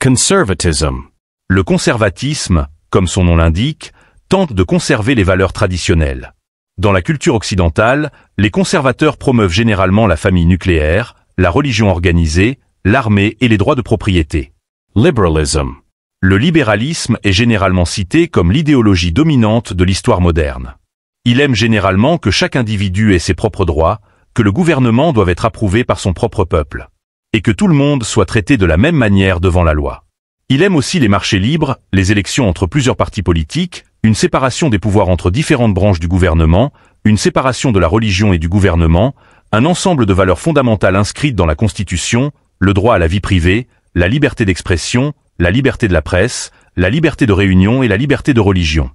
Conservatism. Le conservatisme, comme son nom l'indique, tente de conserver les valeurs traditionnelles. Dans la culture occidentale, les conservateurs promeuvent généralement la famille nucléaire, la religion organisée, l'armée et les droits de propriété. Liberalism. Le libéralisme est généralement cité comme l'idéologie dominante de l'histoire moderne. Il aime généralement que chaque individu ait ses propres droits, que le gouvernement doit être approuvé par son propre peuple, et que tout le monde soit traité de la même manière devant la loi. Il aime aussi les marchés libres, les élections entre plusieurs partis politiques, une séparation des pouvoirs entre différentes branches du gouvernement, une séparation de la religion et du gouvernement, un ensemble de valeurs fondamentales inscrites dans la Constitution, le droit à la vie privée, la liberté d'expression, la liberté de la presse, la liberté de réunion et la liberté de religion.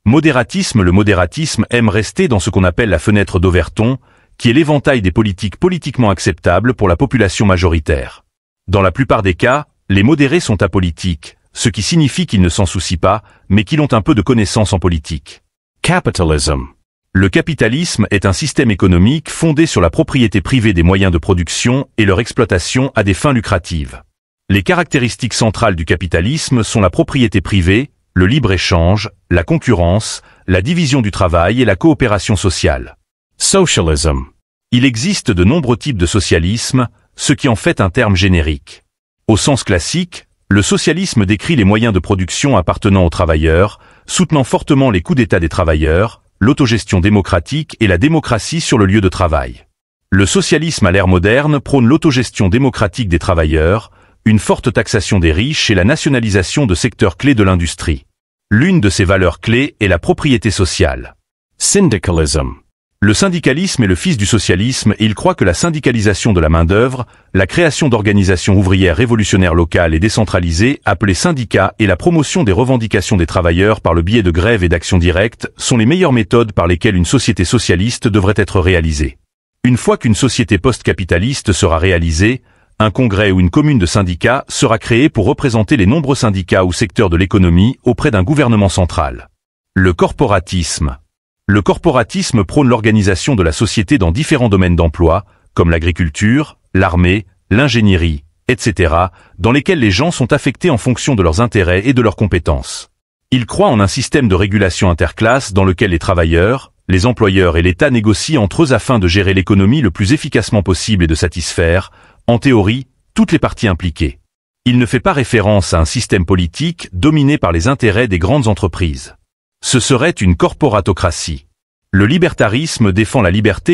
Modératisme. Le modératisme aime rester dans ce qu'on appelle la fenêtre d'Overton, qui est l'éventail des politiques politiquement acceptables pour la population majoritaire. Dans la plupart des cas, les modérés sont apolitiques, ce qui signifie qu'ils ne s'en soucient pas, mais qu'ils ont un peu de connaissances en politique. Capitalism. Le capitalisme est un système économique fondé sur la propriété privée des moyens de production et leur exploitation à des fins lucratives. Les caractéristiques centrales du capitalisme sont la propriété privée, le libre-échange, la concurrence, la division du travail et la coopération sociale. Socialism. Il existe de nombreux types de socialisme, ce qui en fait un terme générique. Au sens classique, le socialisme décrit les moyens de production appartenant aux travailleurs, soutenant fortement les coups d'État des travailleurs, l'autogestion démocratique et la démocratie sur le lieu de travail. Le socialisme à l'ère moderne prône l'autogestion démocratique des travailleurs, une forte taxation des riches et la nationalisation de secteurs clés de l'industrie. L'une de ces valeurs clés est la propriété sociale. Syndicalism. Le syndicalisme est le fils du socialisme et il croit que la syndicalisation de la main-d'œuvre, la création d'organisations ouvrières révolutionnaires locales et décentralisées, appelées syndicats, et la promotion des revendications des travailleurs par le biais de grèves et d'actions directes sont les meilleures méthodes par lesquelles une société socialiste devrait être réalisée. Une fois qu'une société post-capitaliste sera réalisée, un congrès ou une commune de syndicats sera créé pour représenter les nombreux syndicats ou secteurs de l'économie auprès d'un gouvernement central. Le corporatisme. Le corporatisme prône l'organisation de la société dans différents domaines d'emploi, comme l'agriculture, l'armée, l'ingénierie, etc., dans lesquels les gens sont affectés en fonction de leurs intérêts et de leurs compétences. Il croit en un système de régulation interclasse dans lequel les travailleurs, les employeurs et l'État négocient entre eux afin de gérer l'économie le plus efficacement possible et de satisfaire, en théorie, toutes les parties impliquées. Il ne fait pas référence à un système politique dominé par les intérêts des grandes entreprises. Ce serait une corporatocratie. Le libertarisme défend la liberté